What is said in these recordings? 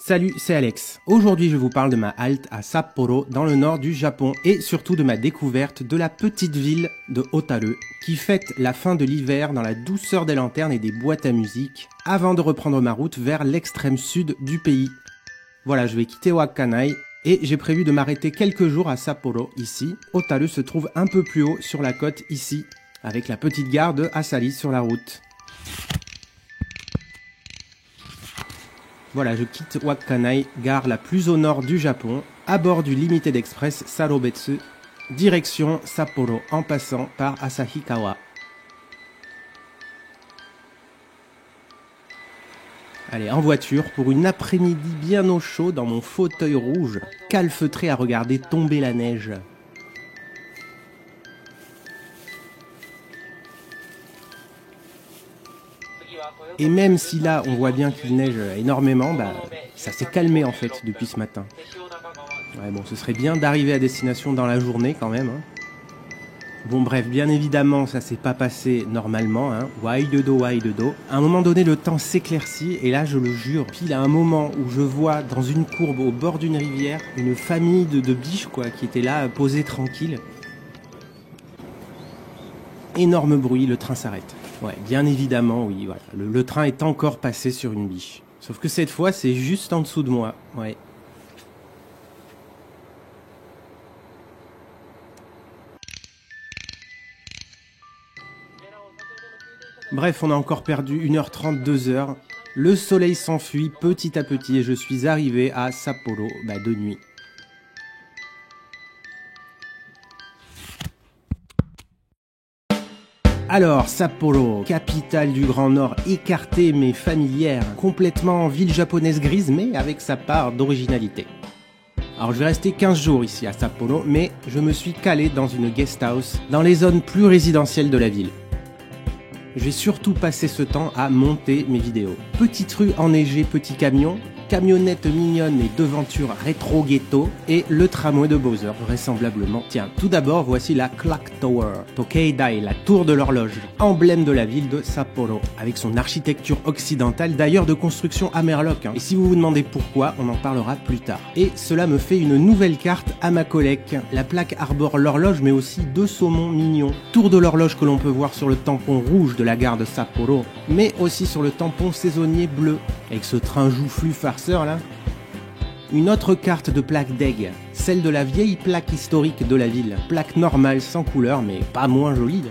Salut, c'est Alex. Aujourd'hui, je vous parle de ma halte à Sapporo, dans le nord du Japon, et surtout de ma découverte de la petite ville de Hotaru, qui fête la fin de l'hiver dans la douceur des lanternes et des boîtes à musique, avant de reprendre ma route vers l'extrême sud du pays. Voilà, je vais quitter Wakkanai, et j'ai prévu de m'arrêter quelques jours à Sapporo, ici. Hotaru se trouve un peu plus haut sur la côte, ici, avec la petite gare de Asari sur la route. Voilà, je quitte Wakkanai, gare la plus au nord du Japon, à bord du Limited Express Sarobetsu, direction Sapporo en passant par Asahikawa. Allez, en voiture pour une après-midi bien au chaud dans mon fauteuil rouge, calfeutré à regarder tomber la neige. Et même si là, on voit bien qu'il neige énormément, ça s'est calmé en fait depuis ce matin. Ouais, bon, ce serait bien d'arriver à destination dans la journée quand même. Bon bref, bien évidemment, ça s'est pas passé normalement. Waidedo. À un moment donné, le temps s'éclaircit et là, je le jure, pile à un moment où je vois dans une courbe au bord d'une rivière une famille de biches quoi, qui étaient là, posées tranquilles. Énorme bruit, le train s'arrête. Ouais, bien évidemment, oui, voilà. Le train est encore passé sur une biche. Sauf que cette fois, c'est juste en dessous de moi, ouais. Bref, on a encore perdu 1h30, 2h. Le soleil s'enfuit petit à petit et je suis arrivé à Sapporo, de nuit. Alors, Sapporo, capitale du Grand Nord, écartée mais familière, complètement ville japonaise grise mais avec sa part d'originalité. Alors je vais rester 15 jours ici à Sapporo, mais je me suis calé dans une guest house dans les zones plus résidentielles de la ville. J'ai surtout passé ce temps à monter mes vidéos. Petite rue enneigée, petit camion, camionnette mignonne et devanture rétro ghetto, et le tramway de Bowser, vraisemblablement. Tiens, tout d'abord, voici la Clock Tower, Tokeidai, la tour de l'horloge, emblème de la ville de Sapporo, avec son architecture occidentale, d'ailleurs de construction Hammerlock. Et si vous vous demandez pourquoi, on en parlera plus tard. Et cela me fait une nouvelle carte à ma collecte. La plaque arbore l'horloge, mais aussi deux saumons mignons. Tour de l'horloge que l'on peut voir sur le tampon rouge de la gare de Sapporo, mais aussi sur le tampon saisonnier bleu, avec ce train joufflu farceur là. Une autre carte de plaque d'Egg, celle de la vieille plaque historique de la ville, plaque normale sans couleur mais pas moins jolie.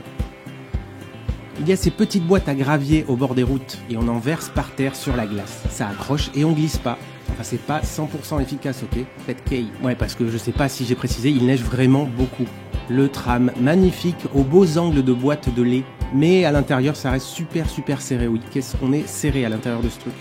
Il y a ces petites boîtes à gravier au bord des routes et on en verse par terre sur la glace. Ça accroche et on glisse pas. Enfin c'est pas 100% efficace, ok? Faites Kei. Ouais, parce que je sais pas si j'ai précisé, il neige vraiment beaucoup. Le tram, magnifique, aux beaux angles de boîte de lait. Mais à l'intérieur ça reste super serré, oui. Qu'est-ce qu'on est serré à l'intérieur de ce truc?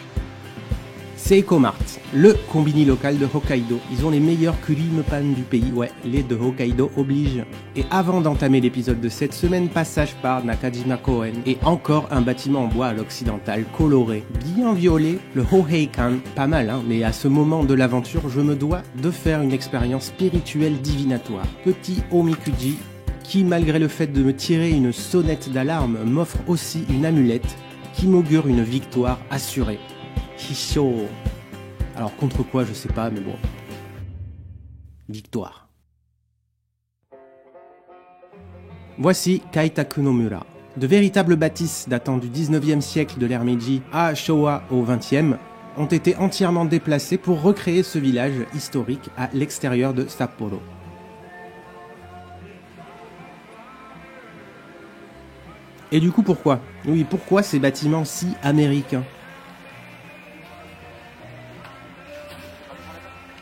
C'est Ecomart, le combini local de Hokkaido. Ils ont les meilleurs curry-pan du pays, ouais, les de Hokkaido obligent. Et avant d'entamer l'épisode de cette semaine, passage par Nakajima Koen et encore un bâtiment en bois à l'occidental, coloré, bien violet, le Hoheikan, pas mal, mais à ce moment de l'aventure, je me dois de faire une expérience spirituelle divinatoire. Petit Omikuji, qui malgré le fait de me tirer une sonnette d'alarme, m'offre aussi une amulette qui m'augure une victoire assurée. Hisho. Alors contre quoi je sais pas, mais bon. Victoire. Voici Kaitaku no Mura. De véritables bâtisses datant du 19e siècle de l'ère Meiji à Showa au 20e ont été entièrement déplacées pour recréer ce village historique à l'extérieur de Sapporo. Et du coup pourquoi? Oui, pourquoi ces bâtiments si américains?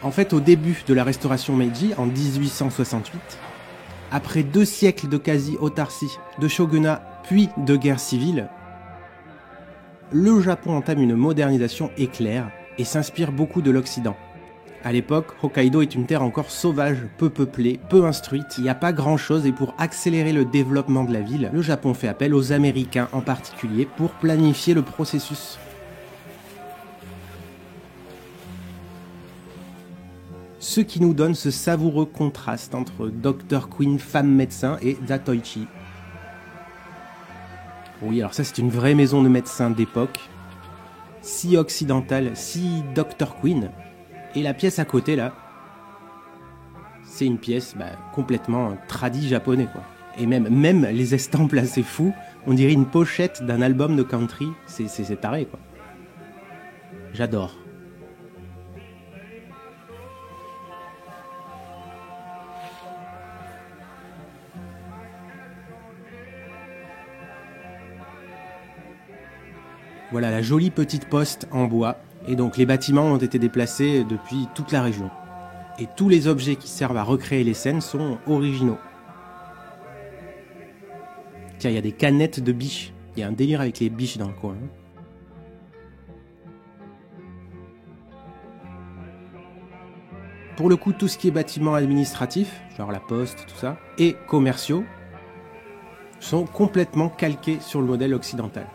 En fait, au début de la restauration Meiji, en 1868, après 2 siècles de quasi-autarcie, de shogunat, puis de guerre civile, le Japon entame une modernisation éclair et s'inspire beaucoup de l'Occident. À l'époque, Hokkaido est une terre encore sauvage, peu peuplée, peu instruite, il n'y a pas grand-chose et pour accélérer le développement de la ville, le Japon fait appel aux Américains en particulier pour planifier le processus. Ce qui nous donne ce savoureux contraste entre Dr Queen, femme médecin, et Zatoichi. Oui, alors ça c'est une vraie maison de médecin d'époque. si occidentale, si Dr. Queen. Et la pièce à côté, là, c'est une pièce complètement tradie japonais, quoi. Et même les estampes, là, c'est fou. On dirait une pochette d'un album de country. C'est taré, quoi. J'adore. Voilà la jolie petite poste en bois. Et donc les bâtiments ont été déplacés depuis toute la région. Et tous les objets qui servent à recréer les scènes sont originaux. Tiens, il y a des canettes de biches. Il y a un délire avec les biches dans le coin. Pour le coup, tout ce qui est bâtiments administratifs, genre la poste, tout ça, et commerciaux, sont complètement calqués sur le modèle occidental.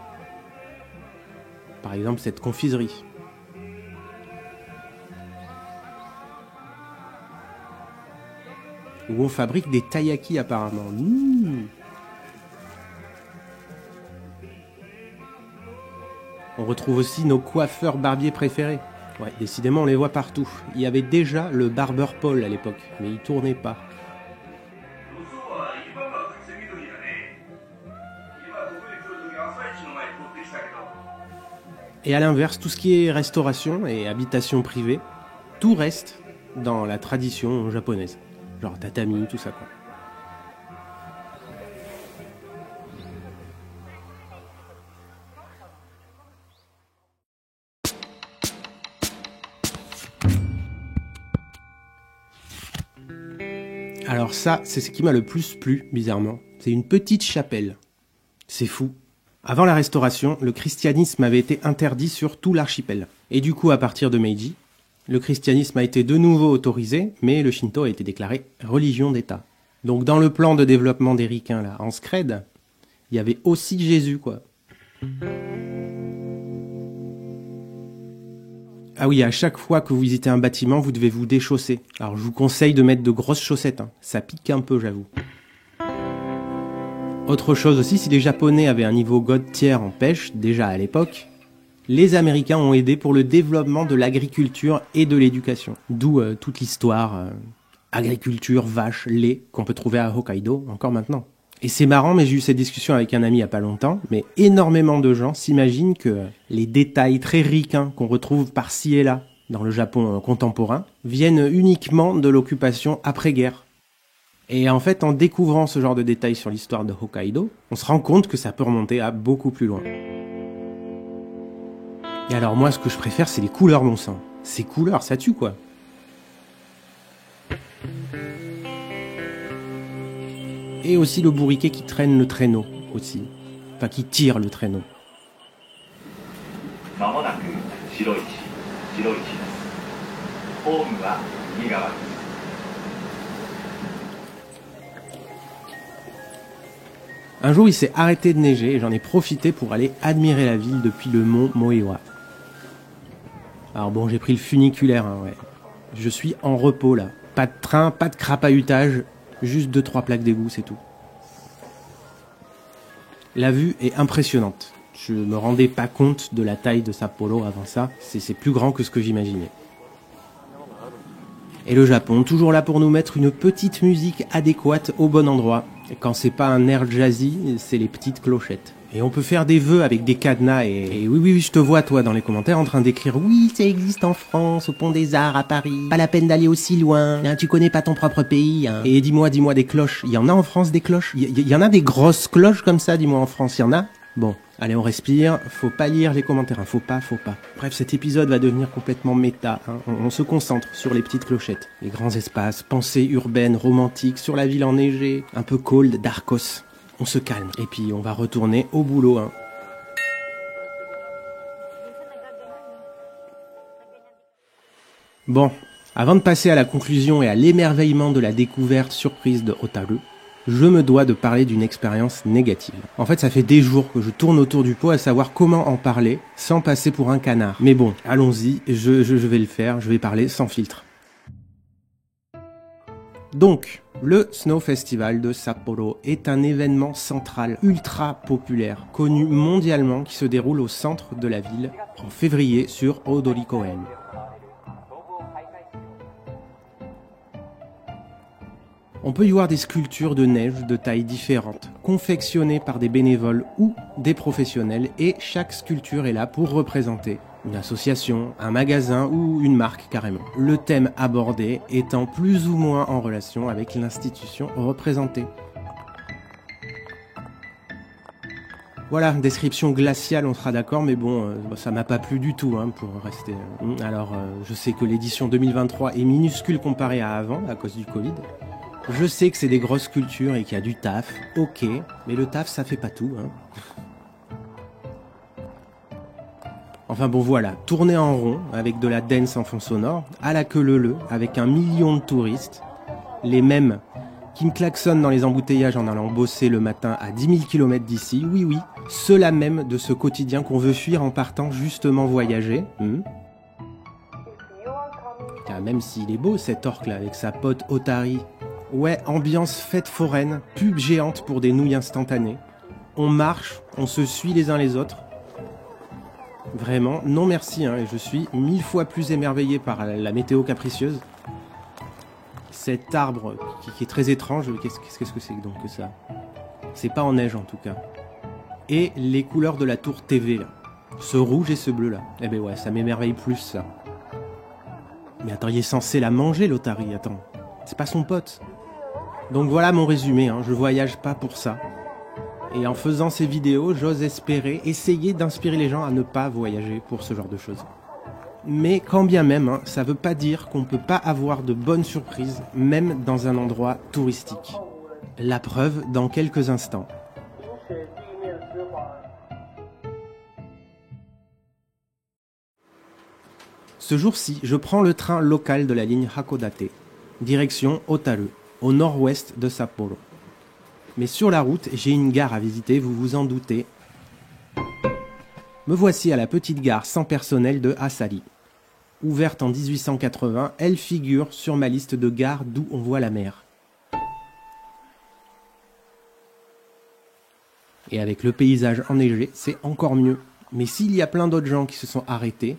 Par exemple, cette confiserie. Où on fabrique des taiyaki apparemment. On retrouve aussi nos coiffeurs barbiers préférés. Ouais, décidément, on les voit partout. Il y avait déjà le Barber Paul à l'époque, mais il tournait pas. Et à l'inverse, tout ce qui est restauration et habitation privée, tout reste dans la tradition japonaise. Genre tatami, tout ça, quoi. Alors ça, c'est ce qui m'a le plus plu, bizarrement. C'est une petite chapelle. C'est fou. Avant la Restauration, le christianisme avait été interdit sur tout l'archipel. Et du coup, à partir de Meiji, le christianisme a été de nouveau autorisé, mais le Shinto a été déclaré religion d'État. Donc dans le plan de développement des ricains, là, en scred, il y avait aussi Jésus, quoi. Ah oui, à chaque fois que vous visitez un bâtiment, vous devez vous déchausser. Alors je vous conseille de mettre de grosses chaussettes, hein. Ça pique un peu, j'avoue. Autre chose aussi, si les Japonais avaient un niveau God tier en pêche, déjà à l'époque, les Américains ont aidé pour le développement de l'agriculture et de l'éducation. D'où toute l'histoire agriculture, vaches, lait qu'on peut trouver à Hokkaido encore maintenant. Et c'est marrant, mais j'ai eu cette discussion avec un ami il y a pas longtemps, mais énormément de gens s'imaginent que les détails très ricains qu'on retrouve par-ci et là dans le Japon contemporain viennent uniquement de l'occupation après-guerre. Et en fait, en découvrant ce genre de détails sur l'histoire de Hokkaido, on se rend compte que ça peut remonter à beaucoup plus loin. Et alors moi, ce que je préfère, c'est les couleurs, mon sang. Ces couleurs, ça tue, quoi. Et aussi le bourriquet qui traîne le traîneau, aussi. Enfin, qui tire le traîneau. Un jour, il s'est arrêté de neiger et j'en ai profité pour aller admirer la ville depuis le mont Moewa. Alors bon, j'ai pris le funiculaire, hein, ouais. Je suis en repos, là. Pas de train, pas de crapahutage, juste 2-3 plaques d'égout, c'est tout. La vue est impressionnante. Je me rendais pas compte de la taille de Sapporo avant ça. C'est plus grand que ce que j'imaginais. Et le Japon, toujours là pour nous mettre une petite musique adéquate au bon endroit. Et quand c'est pas un air jazzy, c'est les petites clochettes. Et on peut faire des vœux avec des cadenas et oui, je te vois toi dans les commentaires en train d'écrire « Oui, ça existe en France, au Pont des Arts, à Paris. Pas la peine d'aller aussi loin. Hein, tu connais pas ton propre pays. Hein. Et dis-moi des cloches. Il y en a en France des cloches? Il y en a des grosses cloches comme ça, dis-moi en France, il y en a? Bon, allez, on respire. Faut pas lire les commentaires, hein. Faut pas. Bref, cet épisode va devenir complètement méta. Hein. On se concentre sur les petites clochettes, les grands espaces, pensées urbaines, romantiques, sur la ville enneigée, un peu cold, darkos. On se calme, et puis on va retourner au boulot. Hein. Bon, avant de passer à la conclusion et à l'émerveillement de la découverte surprise de Hotaru, je me dois de parler d'une expérience négative. En fait, ça fait des jours que je tourne autour du pot à savoir comment en parler sans passer pour un canard. Mais bon, allons-y, je vais le faire, je vais parler sans filtre. Donc, le Snow Festival de Sapporo est un événement central ultra populaire, connu mondialement, qui se déroule au centre de la ville en février sur Odori-koen. On peut y voir des sculptures de neige de tailles différentes, confectionnées par des bénévoles ou des professionnels, et chaque sculpture est là pour représenter une association, un magasin ou une marque carrément. Le thème abordé étant plus ou moins en relation avec l'institution représentée. Voilà, description glaciale, on sera d'accord, mais bon, ça m'a pas plu du tout pour rester. Alors, je sais que l'édition 2023 est minuscule comparée à avant, à cause du Covid. Je sais que c'est des grosses sculptures et qu'il y a du taf, ok, mais le taf ça fait pas tout. Enfin bon voilà, tourner en rond avec de la dance en fond sonore, à la queue leu-leu, avec 1 million de touristes, les mêmes qui me klaxonnent dans les embouteillages en allant bosser le matin à 10 000 km d'ici, oui, ceux-là même de ce quotidien qu'on veut fuir en partant justement voyager. Car même s'il est beau cet orque là avec sa pote Otari. Ouais, ambiance fête foraine, pub géante pour des nouilles instantanées. On marche, on se suit les uns les autres. Vraiment, non merci, et je suis 1000 fois plus émerveillé par la météo capricieuse. Cet arbre qui est très étrange, qu'est-ce que c'est donc que ça? C'est pas en neige en tout cas. Et les couleurs de la tour TV là. Ce rouge et ce bleu là. Eh ben ouais, ça m'émerveille plus ça. Mais attends, il est censé la manger l'Otari, attends. C'est pas son pote. Donc voilà mon résumé, je voyage pas pour ça. Et en faisant ces vidéos, j'ose espérer, essayer d'inspirer les gens à ne pas voyager pour ce genre de choses. Mais quand bien même, ça veut pas dire qu'on peut pas avoir de bonnes surprises, même dans un endroit touristique. La preuve dans quelques instants. Ce jour-ci, je prends le train local de la ligne Hakodate, direction Otaru, au nord-ouest de Sapporo. Mais sur la route, j'ai une gare à visiter, vous vous en doutez. Me voici à la petite gare sans personnel de Asari. Ouverte en 1880, elle figure sur ma liste de gares d'où on voit la mer. Et avec le paysage enneigé, c'est encore mieux. Mais s'il y a plein d'autres gens qui se sont arrêtés,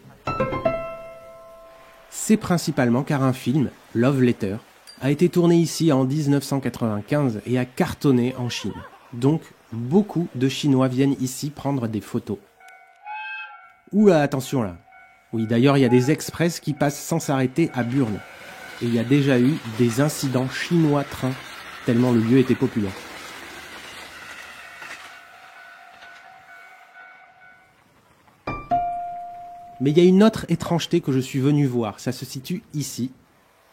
c'est principalement car un film, Love Letter, a été tourné ici en 1995 et a cartonné en Chine. Donc, beaucoup de Chinois viennent ici prendre des photos. Oula, attention là. Oui, d'ailleurs, il y a des express qui passent sans s'arrêter à Burne. Et il y a déjà eu des incidents chinois-train, tellement le lieu était populaire. Mais il y a une autre étrangeté que je suis venu voir. Ça se situe ici,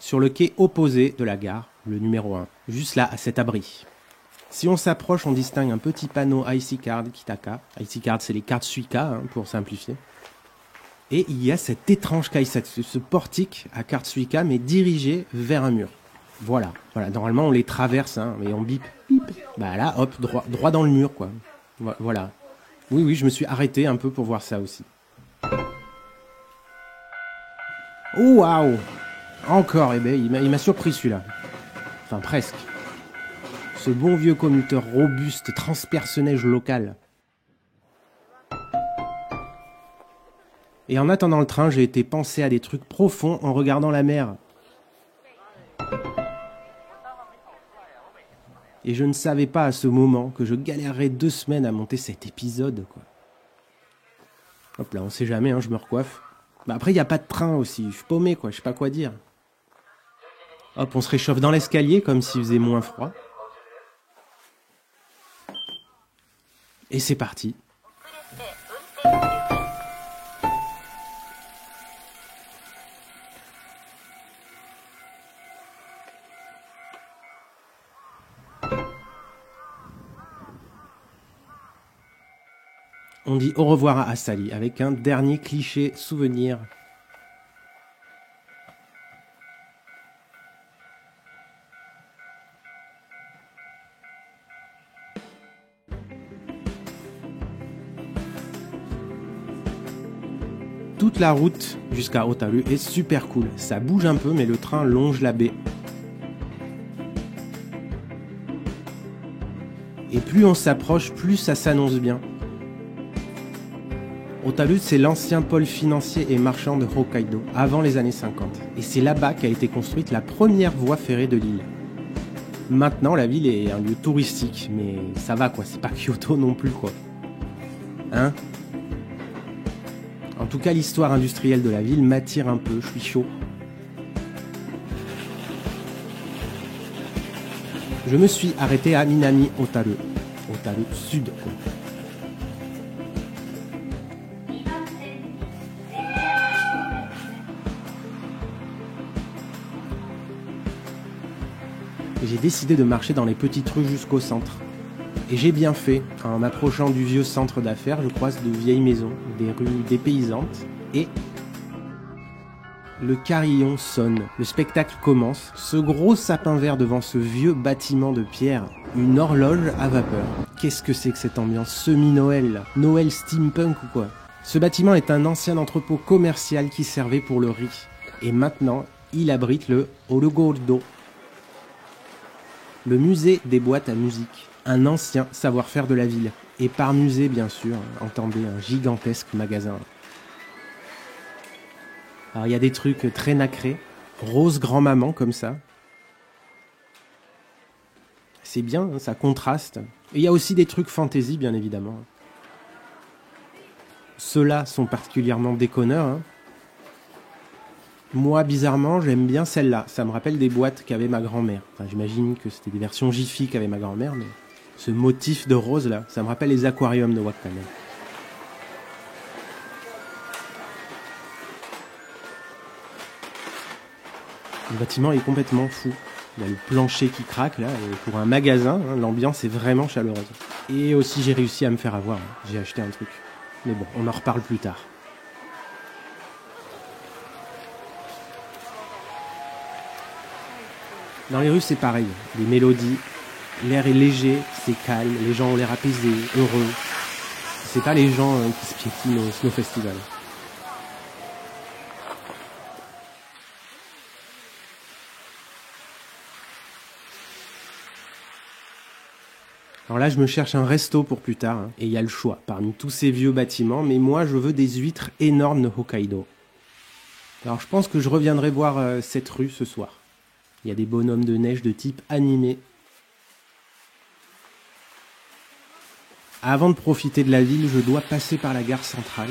sur le quai opposé de la gare, le numéro 1, juste là, à cet abri. Si on s'approche, on distingue un petit panneau IC Card Kitaka. IC Card, c'est les cartes Suica, pour simplifier. Et il y a cet étrange kaisatsu, ce portique à cartes Suica, mais dirigé vers un mur. Voilà. Normalement, on les traverse, mais on bip. Bah là, hop, droit dans le mur, quoi. Voilà. Oui, je me suis arrêté un peu pour voir ça aussi. Oh, waouh! Encore, il m'a surpris celui-là. Enfin, presque. Ce bon vieux commuteur robuste transperce neige local. Et en attendant le train, j'ai été penser à des trucs profonds en regardant la mer. Et je ne savais pas à ce moment que je galérerais 2 semaines à monter cet épisode, quoi. Hop là, on sait jamais, je me recoiffe. Bah après, il n'y a pas de train aussi, je suis paumé, quoi, je sais pas quoi dire. Hop, on se réchauffe dans l'escalier, comme s'il faisait moins froid. Et c'est parti. On dit au revoir à Asali avec un dernier cliché souvenir. Toute la route jusqu'à Otaru est super cool. Ça bouge un peu, mais le train longe la baie. Et plus on s'approche, plus ça s'annonce bien. Otaru, c'est l'ancien pôle financier et marchand de Hokkaido, avant les années 50. Et c'est là-bas qu'a été construite la première voie ferrée de l'île. Maintenant, la ville est un lieu touristique, mais ça va quoi, c'est pas Kyoto non plus quoi. Hein? En tout cas, l'histoire industrielle de la ville m'attire un peu, je suis chaud. Je me suis arrêté à Minami Otaru. Otaru Sud. J'ai décidé de marcher dans les petites rues jusqu'au centre. Et j'ai bien fait. En m'approchant du vieux centre d'affaires, je croise de vieilles maisons, des rues dépaysantes et... Le carillon sonne, le spectacle commence. Ce gros sapin vert devant ce vieux bâtiment de pierre, une horloge à vapeur. Qu'est-ce que c'est que cette ambiance semi-Noël là? Noël steampunk ou quoi? Ce bâtiment est un ancien entrepôt commercial qui servait pour le riz. Et maintenant, il abrite le Orugordo, le musée des boîtes à musique. Un ancien savoir-faire de la ville. Et par musée, bien sûr, entendez un gigantesque magasin. Alors il y a des trucs très nacrés, rose grand-maman comme ça. C'est bien, hein, ça contraste. Et il y a aussi des trucs fantasy, bien évidemment. Ceux-là sont particulièrement déconneurs. Hein. Moi, bizarrement, j'aime bien celle-là. Ça me rappelle des boîtes qu'avait ma grand-mère. Enfin, j'imagine que c'était des versions Jiffy qu'avait ma grand-mère, mais ce motif de rose-là, ça me rappelle les aquariums de Wakame. Le bâtiment est complètement fou. Il y a le plancher qui craque là, et pour un magasin, hein, l'ambiance est vraiment chaleureuse. Et aussi j'ai réussi à me faire avoir, hein. J'ai acheté un truc. Mais bon, on en reparle plus tard. Dans les rues c'est pareil, des mélodies, l'air est léger, c'est calme, les gens ont l'air apaisés, heureux. C'est pas les gens qui se piétinent au Snow Festival. Alors là, je me cherche un resto pour plus tard, hein, et il y a le choix parmi tous ces vieux bâtiments, mais moi, je veux des huîtres énormes de Hokkaido. Alors je pense que je reviendrai voir cette rue ce soir. Il y a des bonhommes de neige de type animé. Avant de profiter de la ville, je dois passer par la gare centrale.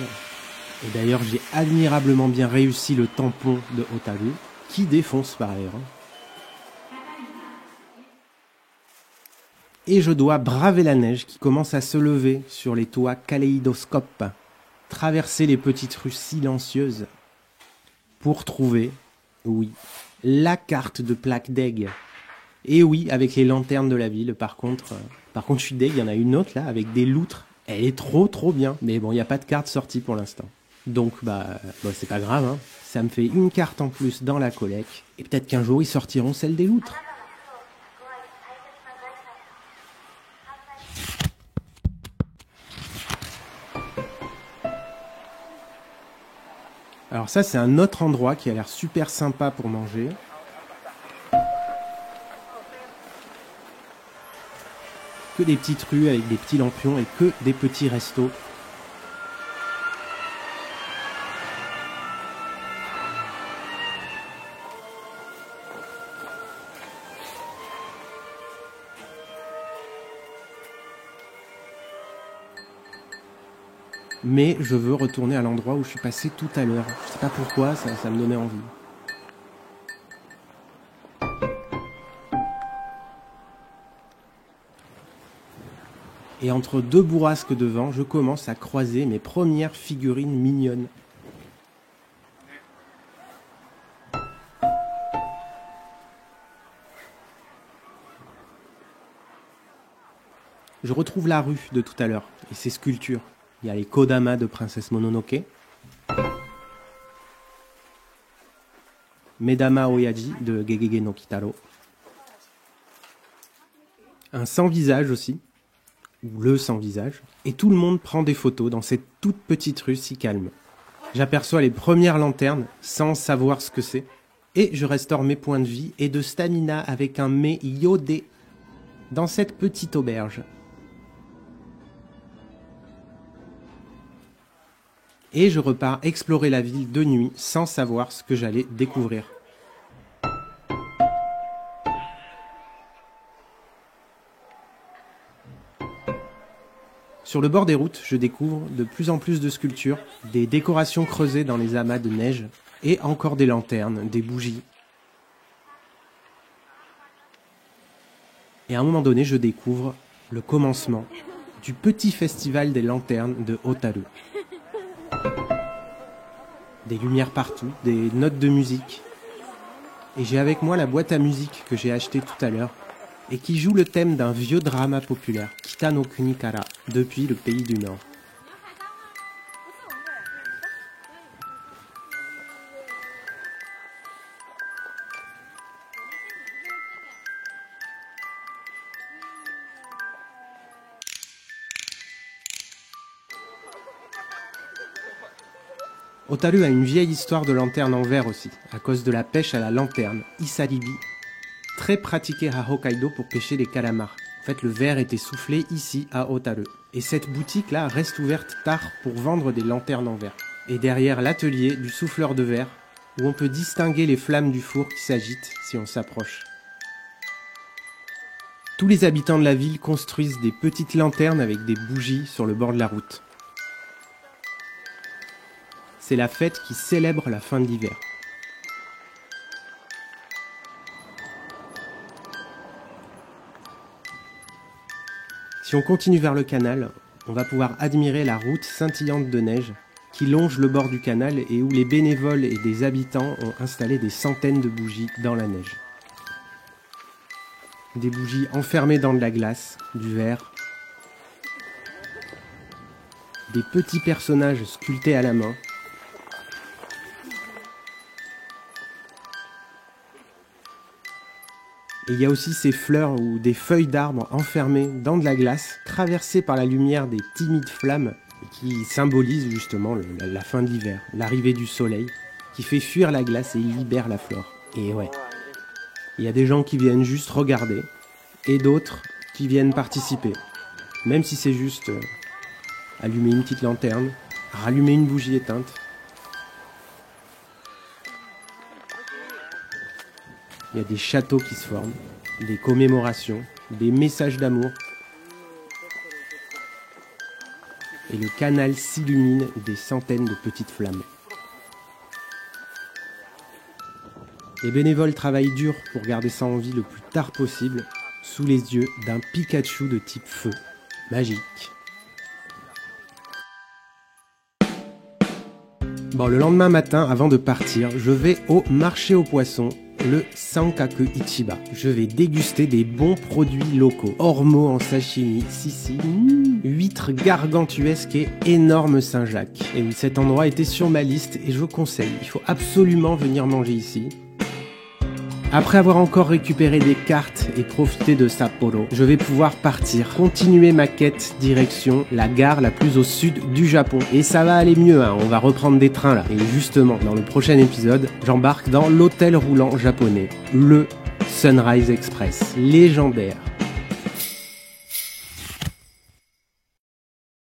Et d'ailleurs, j'ai admirablement bien réussi le tampon de Otaru, qui défonce par ailleurs. Et je dois braver la neige qui commence à se lever sur les toits kaléidoscopes, traverser les petites rues silencieuses pour trouver, oui, la carte de plaque d'Egg. Et oui, avec les lanternes de la ville, par contre je suis deg, il y en a une autre là, avec des loutres. Elle est trop bien, mais bon, il n'y a pas de carte sortie pour l'instant. Donc, c'est pas grave, hein. Ça me fait une carte en plus dans la collecte, et peut-être qu'un jour ils sortiront celle des loutres. Alors ça, c'est un autre endroit qui a l'air super sympa pour manger. Que des petites rues avec des petits lampions et que des petits restos. Mais je veux retourner à l'endroit où je suis passé tout à l'heure. Je sais pas pourquoi, ça me donnait envie. Et entre deux bourrasques de vent, je commence à croiser mes premières figurines mignonnes. Je retrouve la rue de tout à l'heure et ses sculptures. Il y a les Kodama de Princesse Mononoke, Medama Oyaji de Gegege no Kitaro, un sans-visage aussi, ou le sans-visage, et tout le monde prend des photos dans cette toute petite rue si calme. J'aperçois les premières lanternes sans savoir ce que c'est, et je restaure mes points de vie et de stamina avec un mets iodé dans cette petite auberge. et je repars explorer la ville de nuit sans savoir ce que j'allais découvrir. Sur le bord des routes, je découvre de plus en plus de sculptures, des décorations creusées dans les amas de neige, et encore des lanternes, des bougies. Et à un moment donné, je découvre le commencement du petit festival des lanternes de Hotaru. Des lumières partout, des notes de musique. Et j'ai avec moi la boîte à musique que j'ai achetée tout à l'heure et qui joue le thème d'un vieux drama populaire, Kita no Kuni Kara, depuis le pays du Nord. Hotaru a une vieille histoire de lanterne en verre aussi, à cause de la pêche à la lanterne, Isaribi, très pratiquée à Hokkaido pour pêcher les calamars. En fait, le verre était soufflé ici à Hotaru. Et cette boutique-là reste ouverte tard pour vendre des lanternes en verre. Et derrière l'atelier du souffleur de verre, où on peut distinguer les flammes du four qui s'agitent si on s'approche. Tous les habitants de la ville construisent des petites lanternes avec des bougies sur le bord de la route. C'est la fête qui célèbre la fin de l'hiver. Si on continue vers le canal, on va pouvoir admirer la route scintillante de neige qui longe le bord du canal et où les bénévoles et des habitants ont installé des centaines de bougies dans la neige. Des bougies enfermées dans de la glace, du verre, des petits personnages sculptés à la main, et il y a aussi ces fleurs ou des feuilles d'arbres enfermées dans de la glace, traversées par la lumière des timides flammes qui symbolisent justement la fin de l'hiver, l'arrivée du soleil, qui fait fuir la glace et libère la flore. Et ouais, il y a des gens qui viennent juste regarder, et d'autres qui viennent participer, même si c'est juste allumer une petite lanterne, rallumer une bougie éteinte. Il y a des châteaux qui se forment, des commémorations, des messages d'amour. Et le canal s'illumine des centaines de petites flammes. Les bénévoles travaillent dur pour garder ça en vie le plus tard possible, sous les yeux d'un Pikachu de type feu. Magique. Bon, le lendemain matin, avant de partir, je vais au marché aux poissons, le Sankaku Ichiba. Je vais déguster des bons produits locaux. Ormeaux en sashimi, huîtres gargantuesques et énorme Saint-Jacques. Et oui, cet endroit était sur ma liste et je conseille. Il faut absolument venir manger ici. Après avoir encore récupéré des cartes et profité de Sapporo, je vais pouvoir partir, continuer ma quête direction la gare la plus au sud du Japon. Et ça va aller mieux, hein, on va reprendre des trains là. Et justement, dans le prochain épisode, j'embarque dans l'hôtel roulant japonais, le Sunrise Express, légendaire.